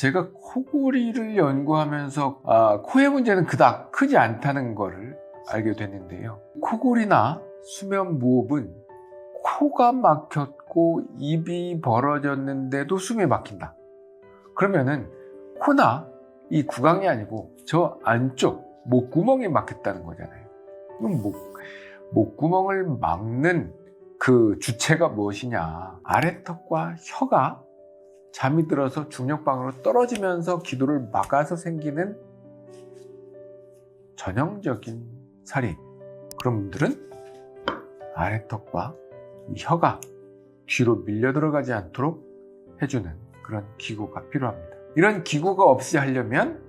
제가 코골이를 연구하면서 코의 문제는 그닥 크지 않다는 거를 알게 됐는데요. 코골이나 수면무호흡은 코가 막혔고 입이 벌어졌는데도 숨이 막힌다. 그러면은 코나 이 구강이 아니고 저 안쪽 목구멍이 막혔다는 거잖아요. 그럼 목구멍을 막는 그 주체가 무엇이냐? 아래턱과 혀가 잠이 들어서 중력방으로 떨어지면서 기도를 막아서 생기는 전형적인 사리. 그런 분들은 아래턱과 이 혀가 뒤로 밀려 들어가지 않도록 해주는 그런 기구가 필요합니다. 이런 기구가 없이 하려면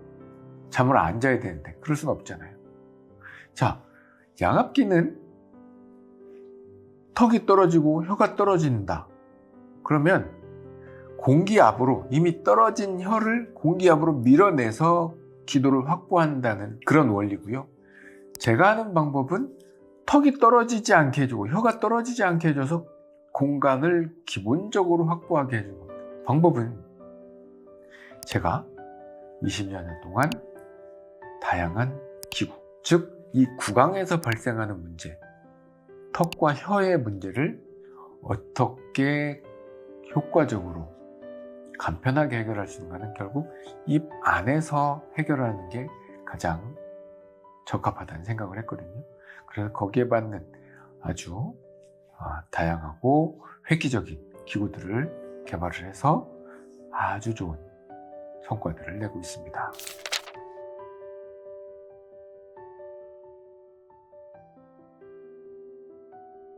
잠을 안 자야 되는데 그럴 수는 없잖아요. 자, 양압기는 턱이 떨어지고 혀가 떨어진다. 그러면 공기압으로 이미 떨어진 혀를 공기압으로 밀어내서 기도를 확보한다는 그런 원리고요. 제가 하는 방법은 턱이 떨어지지 않게 해주고 혀가 떨어지지 않게 해줘서 공간을 기본적으로 확보하게 해주는 겁니다. 방법은 제가 20년 동안 다양한 기구, 즉 이 구강에서 발생하는 문제, 턱과 혀의 문제를 어떻게 효과적으로 간편하게 해결할 수 있는가는 결국 입 안에서 해결하는 게 가장 적합하다는 생각을 했거든요. 그래서 거기에 맞는 아주 다양하고 획기적인 기구들을 개발을 해서 아주 좋은 성과들을 내고 있습니다.